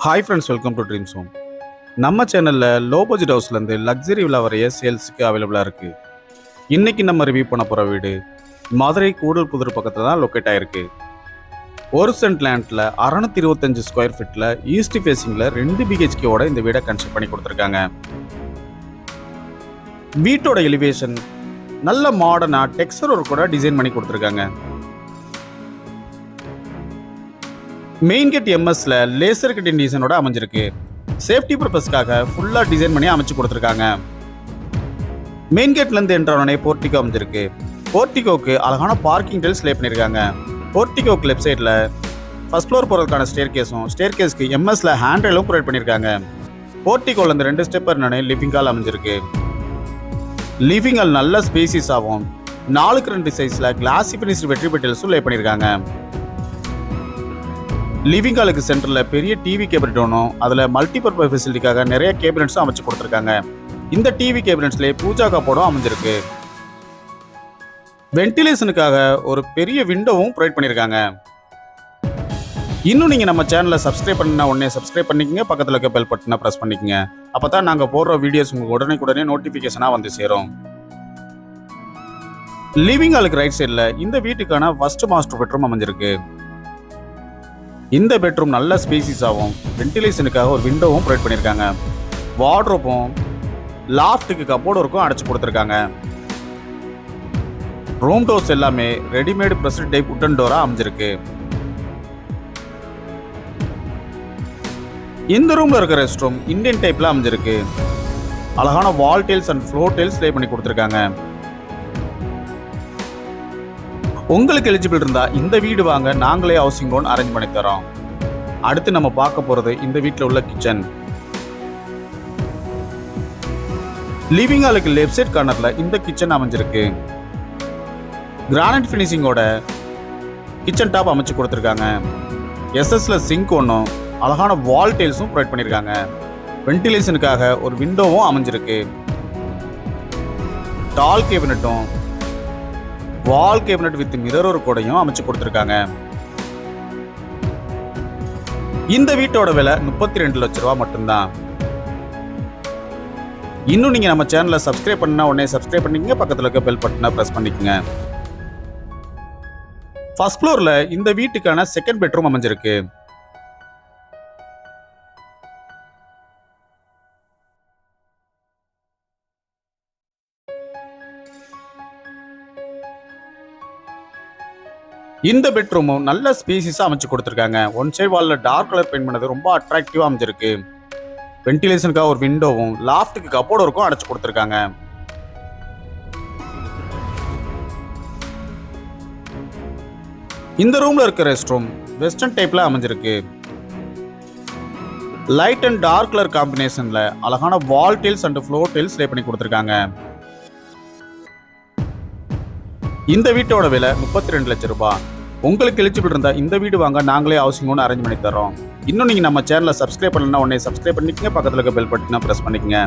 Hi friends, welcome to dreams home. நம்ம சேனலில் low budget ஹவுஸ்லேருந்து luxury விழா வரைய சேல்ஸுக்கு அவைலபிளாக இருக்குது. இன்றைக்கி நம்ம ரிவ்யூ பண்ண போகிற வீடு மதுரை கூடல் புதூர் பக்கத்தில் தான் லொக்கேட் ஆகிருக்கு. 1 சென்ட் லேண்டில் 625 ஸ்கொயர் ஃபீட்டில் ஈஸ்ட் ஃபேஸிங்கில் 2 BHKவோட இந்த வீடை கன்ஸ்ட்ரக்ட் பண்ணி கொடுத்துருக்காங்க. வீட்டோட எலிவேஷன் நல்ல மாடர்னாக டெக்ஸ்சர் ஒர்க் கூட டிசைன் பண்ணி கொடுத்துருக்காங்க. மெயின் கேட் எம்எஸ்ல லேசர் கட்டிங் டிசைனோட அமைஞ்சிருக்கு. சேஃப்டி பர்பஸ்க்காக ஃபுல்லா டிசைன் பண்ணி அமைச்சு கொடுத்துருக்காங்க. மெயின் கேட்ல இருந்து என்ட்ரானே போர்ட்டிகோ அமைஞ்சிருக்கு. போர்ட்டிகோக்கு அழகான பார்க்கிங் டைல்ஸ் லே பண்ணிருக்காங்க. போர்ட்டிகோக்கு லெஃப்ட் சைட்ல ஃபர்ஸ்ட் ஃப்ளோர் போறதுக்கான ஸ்டேர் கேஸ்க்கு எம்எஸ்ல ஹேண்ட் ரெயிலும் ப்ரொவைட் பண்ணிருக்காங்க. போர்ட்டிகோல இருந்து 2 ஸ்டெப் ஏறினே லிவிங் ஹால் அமைஞ்சிருக்கு. லிவிங் ஹால் நல்ல ஸ்பேசிஸ் ஆகும். 4x2 சைஸ்ல கிளாசி ஃபினிஷ்டு வெற்றி பெட்டல்ஸும் லே பண்ணிருக்காங்க. லிவிங் ஹாலுக்கு சென்டரில் பெரிய டிவி கேபினெட்டும் அதில் மல்டிபர்பஸ் ஃபெசிலிட்டிக்காக நிறைய கேபினெட்ஸும் அமைச்சு கொடுத்துருக்காங்க. இந்த டிவி கேபினெட்ஸ்லேயே பூஜா கப்போர்டும் அமைஞ்சிருக்கு. வென்டிலேஷனுக்காக ஒரு பெரிய விண்டோவும் ப்ரொவைட் பண்ணியிருக்காங்க. இன்னும் நீங்கள் நம்ம சேனலை சப்ஸ்கிரைப் பண்ணா உடனே சப்ஸ்கிரைப் பண்ணிக்கங்க, பக்கத்தில் இருக்க பெல் பட்டனை ப்ரெஸ் பண்ணிக்கங்க. அப்போ தான் நாங்கள் போடுற வீடியோஸ் உங்களுக்கு உடனே நோட்டிஃபிகேஷனாக வந்து சேரும். லிவிங் ஹாலுக்கு ரைட் சைடில் இந்த வீட்டுக்கான ஃபர்ஸ்ட் மாஸ்டர் பெட்ரூம் அமைஞ்சிருக்கு. இந்த பெட்ரூம் நல்ல ஸ்பேசிஸ் ஆகும். வென்டிலேஷனுக்காக ஒரு விண்டோவும் ப்ரொவைட் பண்ணியிருக்காங்க. வார்ட்ரோப்பும் லாஃப்ட்டுக்கு கப்போர்டு ஒர்க்கும் அடைச்சு கொடுத்துருக்காங்க. ரூம் டோர்ஸ் எல்லாமே readymade breast type wooden Dora அமைஞ்சிருக்கு. இந்த ரூம்ல இருக்க ரெஸ்ட் ரூம் இந்தியன் டைப்ல அமைஞ்சிருக்கு. அழகான வால் டைல்ஸ் அண்ட் ஃப்ளோர் டைல்ஸ் லே பண்ணி கொடுத்துருக்காங்க. உங்களுக்கு எலிஜிபிள் இருந்தா இந்த வீடு வாங்க நாங்களே ஹவுசிங் லோன் அரேஞ்ச் பண்ணி தரோம். அடுத்து நம்ம பார்க்க போறது இந்த வீட்டில் உள்ள கிச்சன். லிவிங் ஹாலுக்கு லெஃப்ட் சைட் கார்னர்ல இந்த கிச்சன் அமைஞ்சிருக்கு. கிரானைட் ஃபினிஷிங்கோட கிச்சன் டாப் அமைச்சு கொடுத்துருக்காங்க. எஸ்எஸ்ல சிங்க் ஒன்றும் அழகான வால் டைல்ஸும் ப்ரொவைட் பண்ணியிருக்காங்க. வென்டிலேஷனுக்காக ஒரு விண்டோவும் அமைஞ்சிருக்கு. டால் கேபினட்டும் வால் கேபினட் வித் மிரர் கூடையும் அமைச்சு கொடுத்துருக்காங்க. இந்த வீட்டோட விலை 32 லட்சம் ரூபாய் மட்டும்தான். இன்னும் நீங்க நம்ம சேனலை சப்ஸ்கிரைப் பண்ணா உடனே சப்ஸ்கிரைப் பண்ணிக்கங்க, பக்கத்தில் இருக்க பெல் பட்டனை பிரஸ் பண்ணிக்கங்க. ஃபர்ஸ்ட் ஃப்ளோர்ல இந்த வீட்டுக்கான செகண்ட் பெட்ரூம் அமைஞ்சிருக்கு. இந்த பெட்ரூமும் நல்ல ஸ்பேசிஸா அமைச்சு கொடுத்துருக்காங்க. ஒன் சைடு வால்ல டார்க் கலர் பெயிண்ட் பண்ணது ரொம்ப அட்ராக்டிவா அமைஞ்சிருக்கு. வென்டிலேஷனுக்காக ஒரு விண்டோவும் லாஃப்ட்டுக்கு கப்போர்டு ஒர்க்கும் அடைச்சு கொடுத்துருக்காங்க. இந்த ரூம்ல இருக்க ரெஸ்ட் ரூம் வெஸ்டர்ன் டைப்ல அமைஞ்சிருக்கு. லைட் அண்ட் டார்க் கலர் காம்பினேஷன்ல அழகான வால் டைல்ஸ் அண்ட் ஃப்ளோர் டைல்ஸ் லே பண்ணி கொடுத்துருக்காங்க. இந்த வீட்டோட விலை 32 லட்சம் ரூபாய். உங்களுக்கு எலிஜிபிள் இருந்தா இந்த வீடு வாங்க நாங்களே ஹவுசிங் லோன் அரேஞ்ச் பண்ணி தரோம். இன்னும் நீங்க நம்ம சேனலை சப்ஸ்கிரைப் பண்ணலன்னா உடனே சப்ஸ்கிரைப் பண்ணிக்கங்க, பக்கத்தில் இருக்க பெல் பட்டனை பிரஸ் பண்ணிக்கங்க.